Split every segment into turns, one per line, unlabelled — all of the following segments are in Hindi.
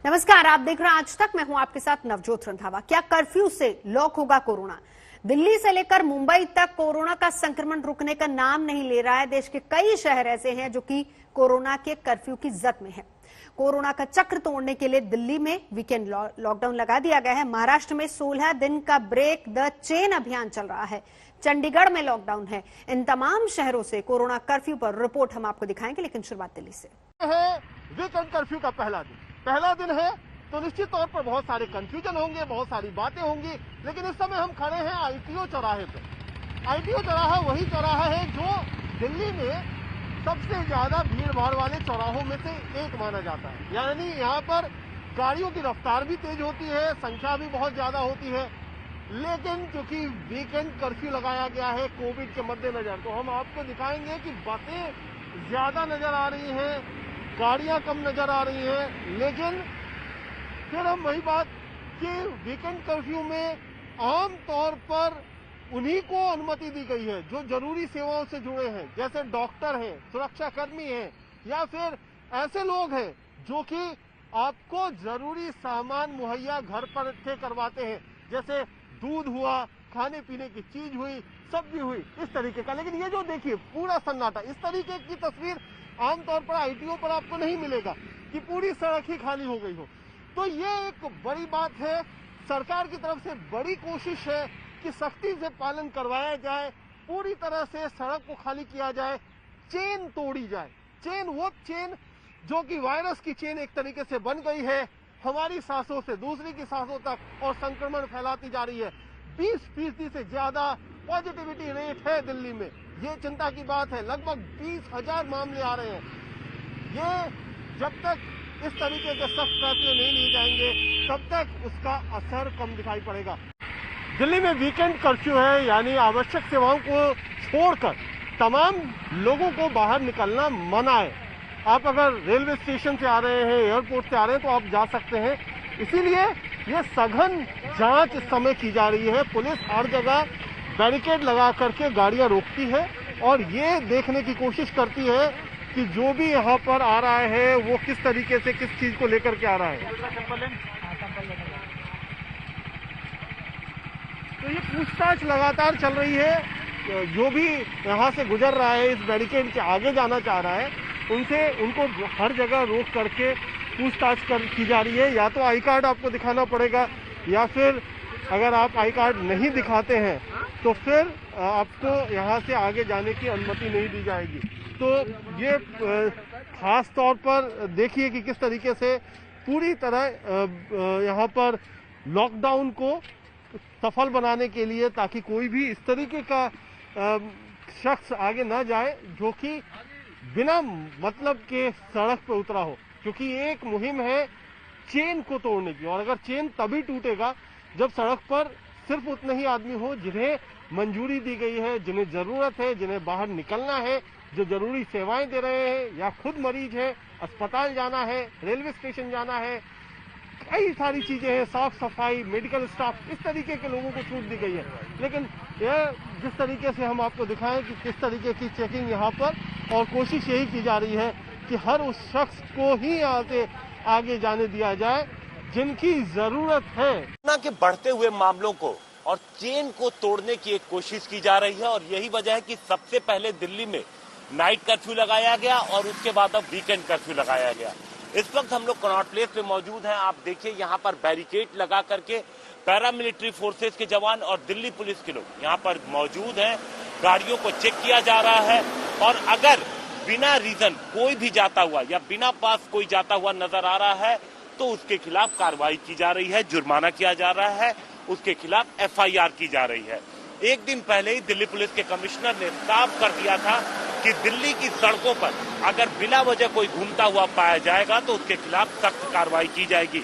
नमस्कार, आप देख रहे हैं आज तक। मैं हूं आपके साथ नवजोत रंधावा। क्या कर्फ्यू से लॉक होगा कोरोना? दिल्ली से लेकर मुंबई तक कोरोना का संक्रमण रुकने का नाम नहीं ले रहा है। देश के कई शहर ऐसे हैं जो कि कोरोना के कर्फ्यू की जद में है। कोरोना का चक्र तोड़ने के लिए दिल्ली में वीकेंड लॉकडाउन लगा दिया गया है। महाराष्ट्र में 16 दिन का ब्रेक द चेन अभियान चल रहा है। चंडीगढ़ में लॉकडाउन है। इन तमाम शहरों से कोरोना कर्फ्यू पर रिपोर्ट हम आपको दिखाएंगे, लेकिन शुरुआत दिल्ली से।
वीकेंड कर्फ्यू का पहला दिन है, तो निश्चित तौर पर बहुत सारे कंफ्यूजन होंगे, बहुत सारी बातें होंगी। लेकिन इस समय हम खड़े हैं आईटीओ चौराहे पे। आईटीओ चौराहा वही चौराहा है जो दिल्ली में सबसे ज्यादा भीड़ भाड़ वाले चौराहों में से एक माना जाता है। यानी यहाँ पर गाड़ियों की रफ्तार भी तेज होती है, संख्या भी बहुत ज्यादा होती है। लेकिन क्योंकि वीकेंड कर्फ्यू लगाया गया है कोविड के मद्देनजर, तो हम आपको दिखाएंगे कि बसें ज्यादा नजर आ रही हैं, गाड़ियां कम नजर आ रही हैं। लेकिन फिर हम वही बात कि वीकेंड कर्फ्यू में आम तौर पर उन्हीं को अनुमति दी गई है जो जरूरी सेवाओं से जुड़े हैं, जैसे डॉक्टर हैं, सुरक्षा कर्मी हैं, या फिर ऐसे लोग हैं जो कि आपको जरूरी सामान मुहैया घर पर से करवाते हैं, जैसे दूध हुआ, खाने पीने की चीज हुई, सब्जी हुई, इस तरीके का। लेकिन ये जो देखिए पूरा सन्नाटा, इस तरीके की तस्वीर आमतौर पर आईटीओ पर आपको नहीं मिलेगा कि पूरी सड़क ही खाली हो गई हो। तो ये एक बड़ी बात है। सरकार की तरफ से बड़ी कोशिश है कि सख्ती से पालन करवाया जाए, पूरी तरह से सड़क को खाली किया जाए, चेन तोड़ी जाए। वो चेन जो कि वायरस की चेन एक तरीके से बन गई है, हमारी सांसों से दूसरी की सांसों तक और संक्रमण फैलाती जा रही है। 20% से ज्यादा पॉजिटिविटी रेट है दिल्ली में। ये चिंता की बात है। लगभग 20,000 मामले आ रहे हैं। ये जब तक इस तरीके के सख्त फैसले नहीं लिए जाएंगे तब तक उसका असर कम दिखाई पड़ेगा। दिल्ली में वीकेंड कर्फ्यू है, यानी आवश्यक सेवाओं को छोड़कर तमाम लोगों को बाहर निकलना मना है। आप अगर रेलवे स्टेशन से आ रहे हैं, एयरपोर्ट से आ रहे हैं, तो आप जा सकते हैं। इसीलिए ये सघन जांच इस समय की जा रही है। पुलिस हर जगह बैरिकेड लगा करके गाड़ियां रोकती है और ये देखने की कोशिश करती है कि जो भी यहाँ पर आ रहा है वो किस तरीके से किस चीज को लेकर के आ रहा है। तो ये पूछताछ लगातार चल रही है। जो भी यहाँ से गुजर रहा है, इस बैरिकेड के आगे जाना चाह रहा है, उनको हर जगह रोक करके पूछताछ की जा रही है। या तो आई कार्ड आपको दिखाना पड़ेगा, या फिर अगर आप आई कार्ड नहीं दिखाते हैं तो फिर आपको यहाँ से आगे जाने की अनुमति नहीं दी जाएगी। तो ये खास तौर पर देखिए कि किस तरीके से पूरी तरह यहाँ पर लॉकडाउन को सफल बनाने के लिए, ताकि कोई भी इस तरीके का शख्स आगे ना जाए जो कि बिना मतलब के सड़क पर उतरा हो। क्योंकि ये एक मुहिम है चेन को तोड़ने की, और अगर चेन तभी टूटेगा जब सड़क पर सिर्फ उतने ही आदमी हो जिन्हें मंजूरी दी गई है, जिन्हें जरूरत है, जिन्हें बाहर निकलना है, जो जरूरी सेवाएं दे रहे हैं, या खुद मरीज है, अस्पताल जाना है, रेलवे स्टेशन जाना है, कई सारी चीजें हैं, साफ सफाई, मेडिकल स्टाफ, इस तरीके के लोगों को छूट दी गई है। लेकिन यह जिस तरीके से हम आपको दिखाएं कि किस तरीके की चेकिंग यहाँ पर, और कोशिश यही की जा रही है कि हर उस शख्स को ही यहाँ से आगे जाने दिया जाए जिनकी जरूरत है।
कोरोना के बढ़ते हुए मामलों को और चेन को तोड़ने की एक कोशिश की जा रही है, और यही वजह है कि सबसे पहले दिल्ली में नाइट कर्फ्यू लगाया गया और उसके बाद अब वीकेंड कर्फ्यू लगाया गया। इस वक्त हम लोग कनॉट प्लेस पे मौजूद हैं। आप देखिए यहाँ पर बैरिकेड लगा करके पैरामिलिट्री फोर्सेस के जवान और दिल्ली पुलिस के लोग यहाँ पर मौजूद हैं। गाड़ियों को चेक किया जा रहा है, और अगर बिना रीजन कोई भी जाता हुआ या बिना पास कोई जाता हुआ नजर आ रहा है तो उसके खिलाफ कार्रवाई की जा रही है, जुर्माना किया जा रहा है, उसके खिलाफ एफआईआर की जा रही है। एक दिन पहले ही दिल्ली पुलिस के कमिश्नर ने साफ कर दिया था कि दिल्ली की सड़कों पर अगर बिना वजह कोई घूमता हुआ पाया जाएगा तो उसके खिलाफ सख्त कार्रवाई की जाएगी।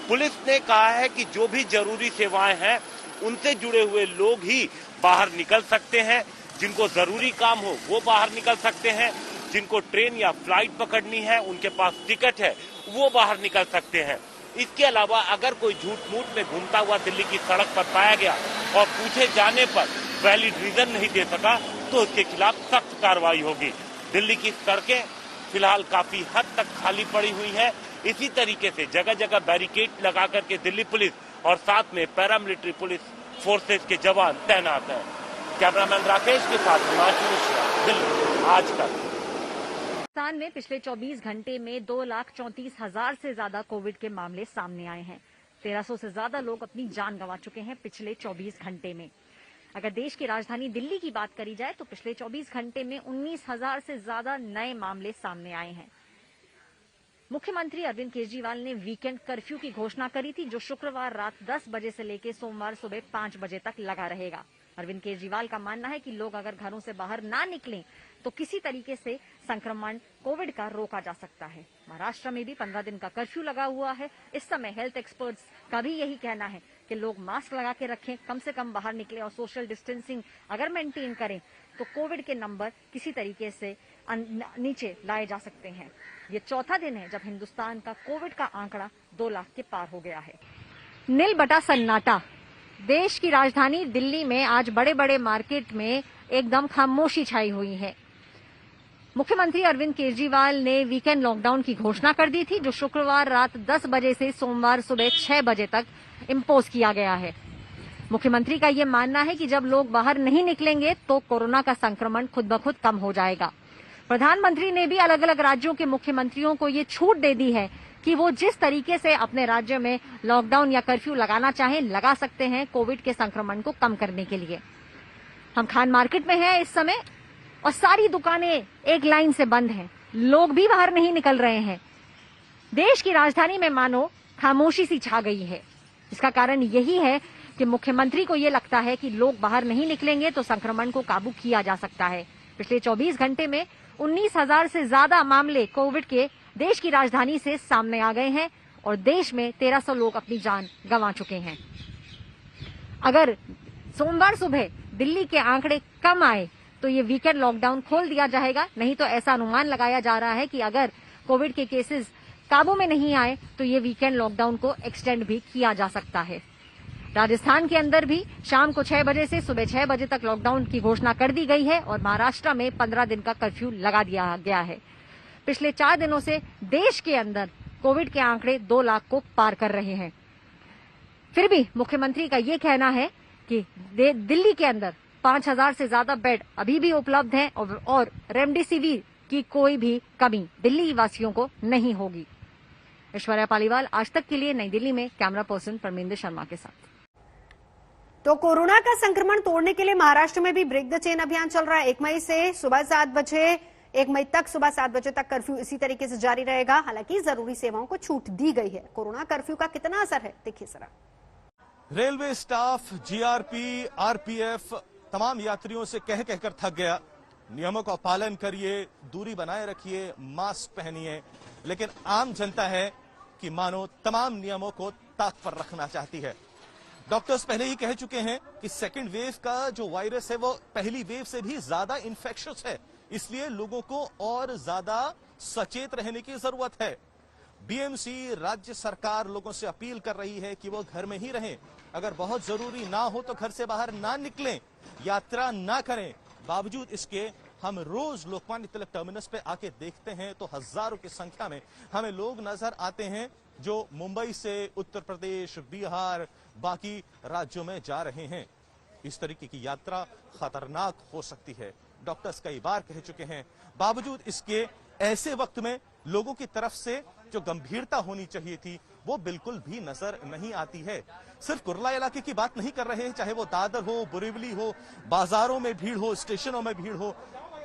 पुलिस ने कहा है कि जो भी जरूरी सेवाएं हैं उनसे जुड़े हुए लोग ही बाहर निकल सकते हैं। जिनको जरूरी काम हो वो बाहर निकल सकते हैं, जिनको ट्रेन या फ्लाइट पकड़नी है, उनके पास टिकट है, वो बाहर निकल सकते हैं। इसके अलावा अगर कोई झूठ मूठ में घूमता हुआ दिल्ली की सड़क पर पाया गया और पूछे जाने पर वैलिड रीजन नहीं दे सका तो उसके खिलाफ सख्त कार्रवाई होगी। दिल्ली की सड़कें फिलहाल काफी हद तक खाली पड़ी हुई है। इसी तरीके से जगह जगह बैरिकेड लगा करके दिल्ली पुलिस और साथ में पैरामिलिट्री पुलिस फोर्सेज के जवान तैनात हैं। कैमरामैन राकेश के साथ हिमांशु मिश्रा, दिल्ली, आज तक।
पाकिस्तान में पिछले 24 घंटे में 2,34,000 से ज्यादा कोविड के मामले सामने आए हैं। 1300 से ज्यादा लोग अपनी जान गंवा चुके हैं पिछले 24 घंटे में। अगर देश की राजधानी दिल्ली की बात करी जाए तो पिछले 24 घंटे में 19,000 से ज्यादा नए मामले सामने आए हैं। मुख्यमंत्री अरविंद केजरीवाल ने वीकेंड कर्फ्यू की घोषणा करी थी, जो शुक्रवार रात 10 बजे से लेकर सोमवार सुबह 5 बजे तक लगा रहेगा। अरविंद केजरीवाल का मानना है कि लोग अगर घरों से बाहर ना निकलें तो किसी तरीके से संक्रमण कोविड का रोका जा सकता है। महाराष्ट्र में भी 15 दिन का कर्फ्यू लगा हुआ है। इस समय हेल्थ एक्सपर्ट्स का भी यही कहना है कि लोग मास्क लगा के रखें, कम से कम बाहर निकलें और सोशल डिस्टेंसिंग अगर मेंटेन करें तो कोविड के नंबर किसी तरीके से नीचे लाए जा सकते हैं। ये चौथा दिन है जब हिंदुस्तान का कोविड का आंकड़ा 2 लाख के पार हो गया है। नील बटा सन्नाटा। देश की राजधानी दिल्ली में आज बड़े बड़े मार्केट में एकदम खामोशी छाई हुई है। मुख्यमंत्री अरविंद केजरीवाल ने वीकेंड लॉकडाउन की घोषणा कर दी थी, जो शुक्रवार रात 10 बजे से सोमवार सुबह 6 बजे तक इम्पोज किया गया है। मुख्यमंत्री का ये मानना है कि जब लोग बाहर नहीं निकलेंगे तो कोरोना का संक्रमण खुद ब खुद कम हो जाएगा। प्रधानमंत्री ने भी अलग अलग राज्यों के मुख्यमंत्रियों को ये छूट दे दी है कि वो जिस तरीके से अपने राज्य में लॉकडाउन या कर्फ्यू लगाना चाहें लगा सकते हैं कोविड के संक्रमण को कम करने के लिए। हम खान मार्केट में हैं इस समय और सारी दुकानें एक लाइन से बंद हैं। लोग भी बाहर नहीं निकल रहे हैं। देश की राजधानी में मानो खामोशी सी छा गई है। इसका कारण यही है कि मुख्यमंत्री को ये लगता है कि लोग बाहर नहीं निकलेंगे तो संक्रमण को काबू किया जा सकता है। पिछले 24 घंटे में 19,000 से ज्यादा मामले कोविड के देश की राजधानी से सामने आ गए हैं और देश में 1300 लोग अपनी जान गंवा चुके हैं। अगर सोमवार सुबह दिल्ली के आंकड़े कम आए तो ये वीकेंड लॉकडाउन खोल दिया जाएगा। नहीं तो ऐसा अनुमान लगाया जा रहा है कि अगर कोविड के केसेस काबू में नहीं आए तो ये वीकेंड लॉकडाउन को एक्सटेंड भी किया जा सकता है। राजस्थान के अंदर भी शाम को 6 बजे से सुबह 6 बजे तक लॉकडाउन की घोषणा कर दी गई है और महाराष्ट्र में 15 दिन का कर्फ्यू लगा दिया गया है। पिछले 4 दिनों से देश के अंदर कोविड के आंकड़े 2 लाख को पार कर रहे हैं। फिर भी मुख्यमंत्री का ये कहना है कि दिल्ली के अंदर 5,000 से ज्यादा बेड अभी भी उपलब्ध हैं और रेमडेसिविर की कोई भी कमी दिल्ली वासियों को नहीं होगी। ऐश्वर्या पालीवाल, आज तक के लिए, नई दिल्ली में। कैमरा पर्सन परमिंदर शर्मा के साथ।
तो कोरोना का संक्रमण तोड़ने के लिए महाराष्ट्र में भी ब्रेक द चेन अभियान चल रहा है। 1 मई से सुबह 7 बजे 1 मई तक सुबह 7 बजे तक कर्फ्यू इसी तरीके से जारी रहेगा। हालांकि जरूरी सेवाओं को छूट दी गई है। कोरोना कर्फ्यू का कितना असर है, देखिए जरा।
रेलवे स्टाफ, जीआरपी, आरपीएफ तमाम यात्रियों से कह कहकर थक गया। नियमों का पालन करिए, दूरी बनाए रखिए, मास्क पहनिए, लेकिन आम जनता है कि मानो तमाम नियमों को ताक पर रखना चाहती है। डॉक्टर्स पहले ही कह चुके हैं कि सेकेंड वेव का जो वायरस है वो पहली वेव से भी ज्यादा इन्फेक्शियस है, इसलिए लोगों को और ज्यादा सचेत रहने की जरूरत है। बीएमसी, राज्य सरकार लोगों से अपील कर रही है कि वो घर में ही रहें। अगर बहुत जरूरी ना हो तो घर से बाहर ना निकलें, यात्रा ना करें। बावजूद इसके हम रोज लोकमान्य तिलक टर्मिनस पे आके देखते हैं तो हजारों की संख्या में हमें लोग नजर आते हैं जो मुंबई से उत्तर प्रदेश, बिहार, बाकी राज्यों में जा रहे हैं। इस तरीके की यात्रा खतरनाक हो सकती है, डॉक्टर्स कई बार कह चुके हैं। बावजूद इसके ऐसे वक्त में लोगों की तरफ से जो गंभीरता होनी चाहिए थी वो बिल्कुल भी नजर नहीं आती है। सिर्फ कुर्ला इलाके की बात नहीं कर रहे हैं, चाहे वो दादर हो, बोरीवली हो, बाजारों में भीड़ हो, स्टेशनों में भीड़ हो,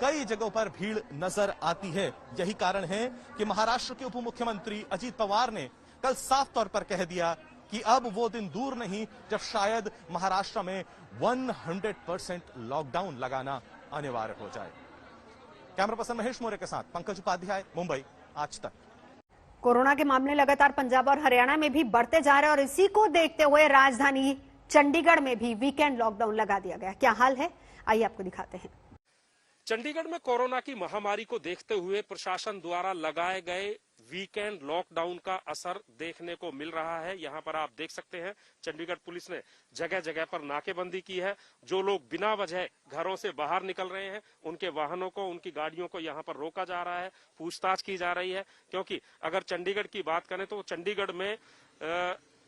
कई जगहों पर भीड़ नजर आती है। यही कारण है कि महाराष्ट्र के उप मुख्यमंत्री अजीत पवार ने कल साफ तौर पर कह दिया कि अब वो दिन दूर नहीं जब शायद महाराष्ट्र में 100% लॉकडाउन लगाना अनिवार्य हो जाए। कैमरा पर्सन महेश मोरे के साथ पंकज उपाध्याय, मुंबई, आज तक।
कोरोना के मामले लगातार पंजाब और हरियाणा में भी बढ़ते जा रहे हैं और इसी को देखते हुए राजधानी चंडीगढ़ में भी वीकेंड लॉकडाउन लगा दिया गया। क्या हाल है, आइए आपको दिखाते हैं।
चंडीगढ़ में कोरोना की महामारी को देखते हुए प्रशासन द्वारा लगाए गए वीकेंड लॉकडाउन का असर देखने को मिल रहा है। यहाँ पर आप देख सकते हैं चंडीगढ़ पुलिस ने जगह जगह पर नाकेबंदी की है। जो लोग बिना वजह घरों से बाहर निकल रहे हैं उनके वाहनों को, उनकी गाड़ियों को यहाँ पर रोका जा रहा है, पूछताछ की जा रही है। क्योंकि अगर चंडीगढ़ की बात करें तो चंडीगढ़ में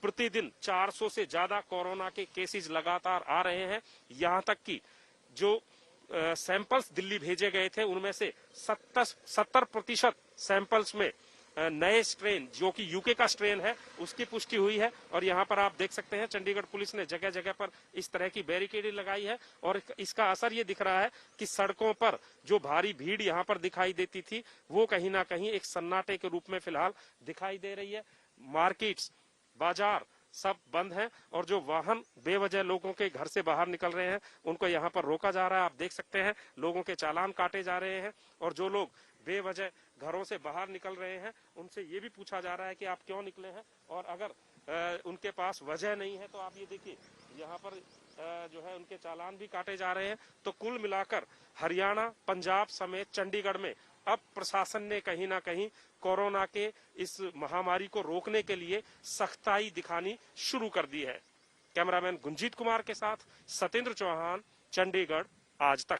प्रतिदिन 400 से ज्यादा कोरोना के केसेस लगातार आ रहे हैं। यहाँ तक कि जो सैंपल्स दिल्ली भेजे गए थे उनमें से 70% सैंपल्स में नए स्ट्रेन जो कि यूके का स्ट्रेन है उसकी पुष्टि हुई है। और यहाँ पर आप देख सकते हैं चंडीगढ़ पुलिस ने जगह जगह पर इस तरह की बैरिकेडिंग लगाई है और इसका असर ये दिख रहा है कि सड़कों पर जो भारी भीड़ यहाँ पर दिखाई देती थी वो कहीं ना कहीं एक सन्नाटे के रूप में फिलहाल दिखाई दे रही है। मार्केट्स, बाजार सब बंद हैं और जो वाहन बेवजह लोगों के घर से बाहर निकल रहे हैं उनको यहाँ पर रोका जा रहा है। आप देख सकते हैं लोगों के चालान काटे जा रहे हैं और जो लोग बेवजह घरों से बाहर निकल रहे हैं उनसे ये भी पूछा जा रहा है कि आप क्यों निकले हैं, और अगर उनके पास वजह नहीं है तो आप ये देखिए यहाँ पर जो है उनके चालान भी काटे जा रहे हैं। तो कुल मिलाकर हरियाणा, पंजाब समेत चंडीगढ़ में अब प्रशासन ने कहीं ना कहीं कोरोना के इस महामारी को रोकने के लिए सख्ताई दिखानी शुरू कर दी है। कैमरामैन गुंजीत कुमार के साथ सतेंद्र चौहान, चंडीगढ़ आज तक।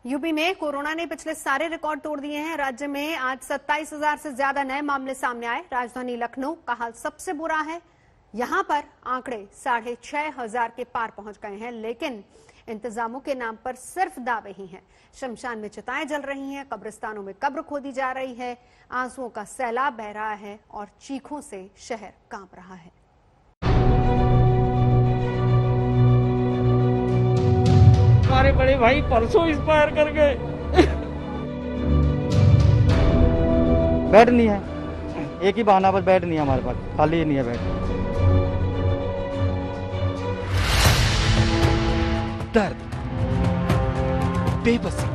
यूपी में कोरोना ने पिछले सारे रिकॉर्ड तोड़ दिए हैं। राज्य में आज 27,000 से ज्यादा नए मामले सामने आए। राजधानी लखनऊ का हाल सबसे बुरा है। यहां पर आंकड़े 6,500 के पार पहुंच गए हैं, लेकिन इंतजामों के नाम पर सिर्फ दावे ही हैं। शमशान में चिताएं जल रही हैं, कब्रिस्तानों में कब्र खोदी जा रही है, आंसुओं का सैलाब बह रहा है और चीखों से शहर कांप रहा है।
हमारे बड़े भाई परसों एक्सपायर कर गए।
बेड नहीं है, एक ही बहाना, बस बेड नहीं है हमारे पास, खाली नहीं है बेड।
दर्द, बेबसी,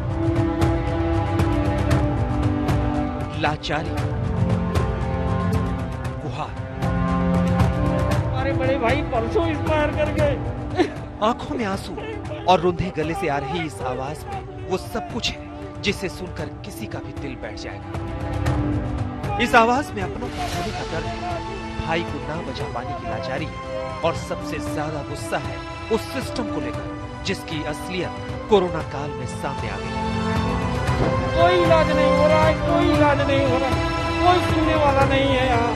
लाचारी, गुहार।
हमारे बड़े भाई परसों एक्सपायर कर गए।
आंखों में आंसू और रुंधे गले से आ रही इस आवाज में वो सब कुछ है जिसे सुनकर किसी का भी दिल बैठ जाएगा। इस आवाज में अपनों को खोने का दर्द है, भाई को ना बचा पाने की लाचारी है और सबसे ज्यादा गुस्सा है उस सिस्टम को लेकर जिसकी असलियत कोरोना काल में सामने आ गई।
कोई इलाज नहीं हो रहा है, कोई इलाज नहीं हो रहा, कोई सुनने वाला नहीं है यहाँ।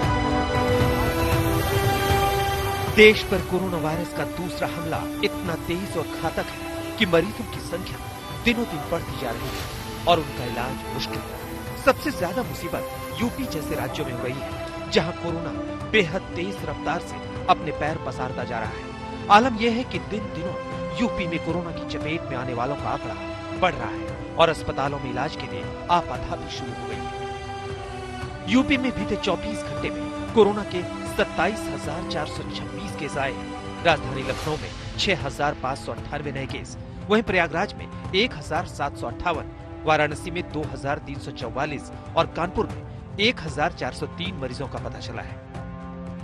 देश पर कोरोना वायरस का दूसरा हमला इतना तेज और घातक है कि मरीजों की संख्या दिनों दिन बढ़ती जा रही है और उनका इलाज मुश्किल है। सबसे ज्यादा मुसीबत यूपी जैसे राज्यों में हो रही है जहां कोरोना बेहद तेज रफ्तार से अपने पैर पसारता जा रहा है। आलम यह है कि दिन दिनों यूपी में कोरोना की चपेट में आने वालों का आंकड़ा बढ़ रहा है और अस्पतालों में इलाज के लिए आपाधापी शुरू हो गई है। यूपी में बीते 24 घंटे में कोरोना के 27,426 केस आए हैं। राजधानी लखनऊ में 6,598 नए केस, वहीं प्रयागराज में 1,758, वाराणसी में 2,344 और कानपुर में 1,403 मरीजों का पता चला है।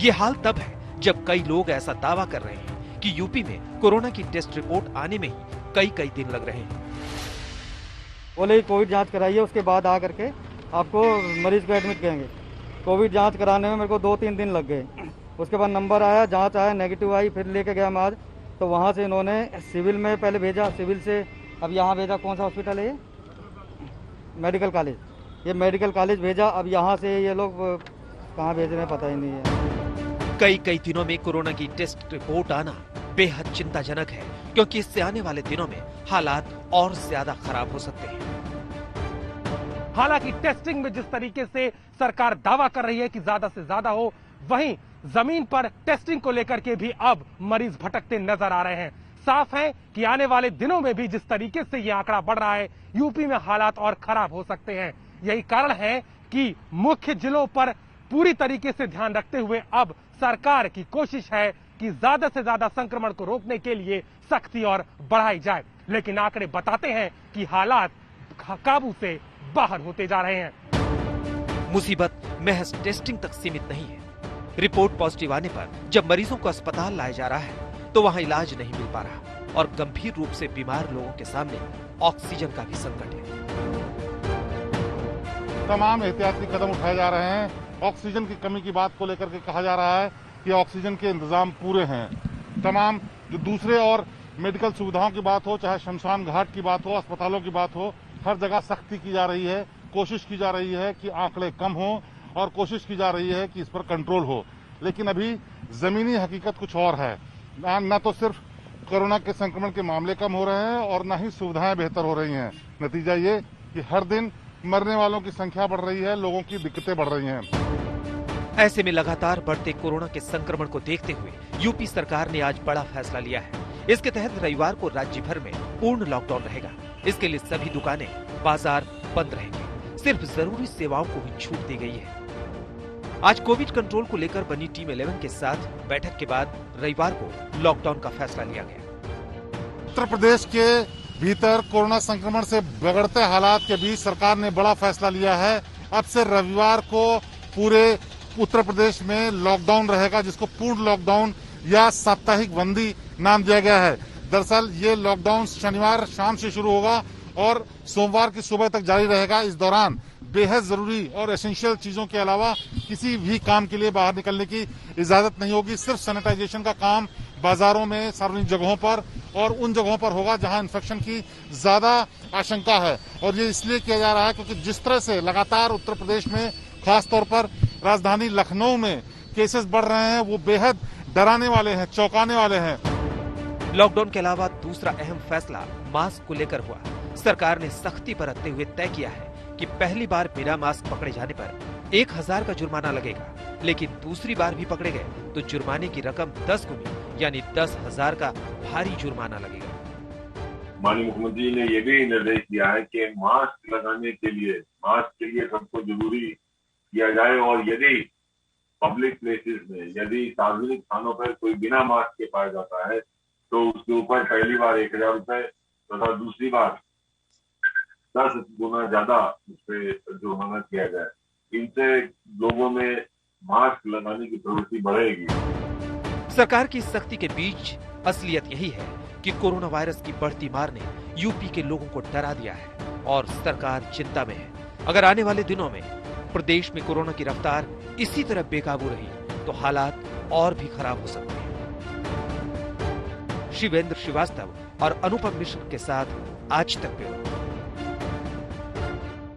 ये हाल तब है जब कई लोग ऐसा दावा कर रहे हैं कि यूपी में कोरोना की टेस्ट रिपोर्ट आने में ही कई दिन लग रहे हैं।
बोले कोविड जांच कराइए, उसके बाद आ करके आपको मरीज को एडमिट करेंगे। कोविड जांच कराने में मेरे को 2-3 दिन लग गए। उसके बाद नंबर आया, जांच आया, नेगेटिव आई, फिर लेके गया मैं आज, तो वहाँ से इन्होंने सिविल में पहले भेजा, सिविल से अब यहाँ भेजा। कौन सा हॉस्पिटल है ये? Medical college. ये मेडिकल कॉलेज भेजा, अब यहाँ से ये लोग कहाँ भेज रहे हैं पता ही नहीं है।
कई दिनों में कोरोना की टेस्ट रिपोर्ट आना बेहद चिंताजनक है, क्योंकि इससे आने वाले दिनों में हालात और ज्यादा खराब हो सकते हैं।
हालांकि टेस्टिंग में जिस तरीके से सरकार दावा कर रही है कि ज्यादा से ज्यादा हो, वहीं जमीन पर टेस्टिंग को लेकर के भी अब मरीज भटकते नजर आ रहे हैं। साफ है कि आने वाले दिनों में भी जिस तरीके से ये आंकड़ा बढ़ रहा है, यूपी में हालात और खराब हो सकते हैं। यही कारण है कि मुख्य जिलों पर पूरी तरीके से ध्यान रखते हुए अब सरकार की कोशिश है कि ज्यादा से ज्यादा संक्रमण को रोकने के लिए सख्ती और बढ़ाई जाए। लेकिन आंकड़े बताते हैं कि हालात काबू से बाहर होते जा रहे हैं।
मुसीबत महज टेस्टिंग तक सीमित नहीं है। रिपोर्ट पॉजिटिव आने पर जब मरीजों को अस्पताल लाया जा रहा है तो वहां इलाज नहीं मिल पा रहा। और गंभीर रूप से बीमार लोगों के सामने ऑक्सीजन का भी संकट है।
तमाम एहतियाती कदम उठाए जा रहे हैं। ऑक्सीजन की कमी की बात को लेकर के कहा जा रहा है कि ऑक्सीजन के इंतजाम पूरे हैं। तमाम जो दूसरे और मेडिकल सुविधाओं की बात हो, चाहे शमशान घाट की बात हो, अस्पतालों की बात हो, हर जगह सख्ती की जा रही है। कोशिश की जा रही है कि आंकड़े कम हो और कोशिश की जा रही है कि इस पर कंट्रोल हो। लेकिन अभी जमीनी हकीकत कुछ और है। न तो सिर्फ कोरोना के संक्रमण के मामले कम हो रहे हैं और न ही सुविधाएं बेहतर हो रही हैं। नतीजा ये कि हर दिन मरने वालों की संख्या बढ़ रही है, लोगों की दिक्कतें बढ़ रही हैं।
ऐसे में लगातार बढ़ते कोरोना के संक्रमण को देखते हुए यूपी सरकार ने आज बड़ा फैसला लिया है। इसके तहत रविवार को राज्य भर में पूर्ण लॉकडाउन रहेगा। इसके लिए सभी दुकानें, बाजार बंद रहेंगे। सिर्फ जरूरी सेवाओं को ही छूट दी गई है। आज कोविड कंट्रोल को लेकर बनी टीम 11 के साथ बैठक के बाद रविवार को लॉकडाउन का फैसला लिया गया।
उत्तर प्रदेश के भीतर कोरोना संक्रमण से बिगड़ते हालात के बीच सरकार ने बड़ा फैसला लिया है। अब से रविवार को पूरे उत्तर प्रदेश में लॉकडाउन रहेगा, जिसको पूर्ण लॉकडाउन या साप्ताहिक बंदी नाम दिया गया है। दरअसल ये लॉकडाउन शनिवार शाम से शुरू होगा और सोमवार की सुबह तक जारी रहेगा। इस दौरान बेहद जरूरी और एसेंशियल चीजों के अलावा किसी भी काम के लिए बाहर निकलने की इजाजत नहीं होगी। सिर्फ सैनिटाइजेशन का काम बाजारों में, सार्वजनिक जगहों पर और उन जगहों पर होगा जहां इन्फेक्शन की ज्यादा आशंका है। और ये इसलिए किया जा रहा है क्योंकि जिस तरह से लगातार उत्तर प्रदेश में, खासतौर पर राजधानी लखनऊ में केसेस बढ़ रहे हैं, वो बेहद डराने वाले हैं, चौंकाने वाले हैं।
लॉकडाउन के अलावा दूसरा अहम फैसला मास्क को लेकर हुआ। सरकार ने सख्ती बरतते हुए तय किया है कि पहली बार बिना मास्क पकड़े जाने पर 1000 का जुर्माना लगेगा, लेकिन दूसरी बार भी पकड़े गए तो जुर्माने की रकम 10 गुनी यानी 10,000 का भारी जुर्माना लगेगा।
माननीय मुख्यमंत्री ने ये भी निर्देश दिया है कि मास्क लगाने के लिए सबको जरूरी किया जाए और यदि पब्लिक प्लेसेस में, यदि सार्वजनिक स्थानों पर कोई बिना मास्क के पाया जाता है तो उसके ऊपर पहली बार 1000 रुपए तथा दूसरी बार 10 गुना ज्यादा उस पर जुर्माना किया जाए। इनसे लोगों में मास्क लगाने की प्रवृत्ति बढ़ेगी।
सरकार की सख्ती के बीच असलियत यही है कि कोरोना वायरस की बढ़ती मार ने यूपी के लोगों को डरा दिया है और सरकार चिंता में है। अगर आने वाले दिनों में प्रदेश में कोरोना की रफ्तार इसी तरह बेकाबू रही तो हालात और भी खराब हो सकते हैं। शिवेंद्र श्रीवास्तव और अनुपम मिश्र के साथ आज तक ब्यूरो।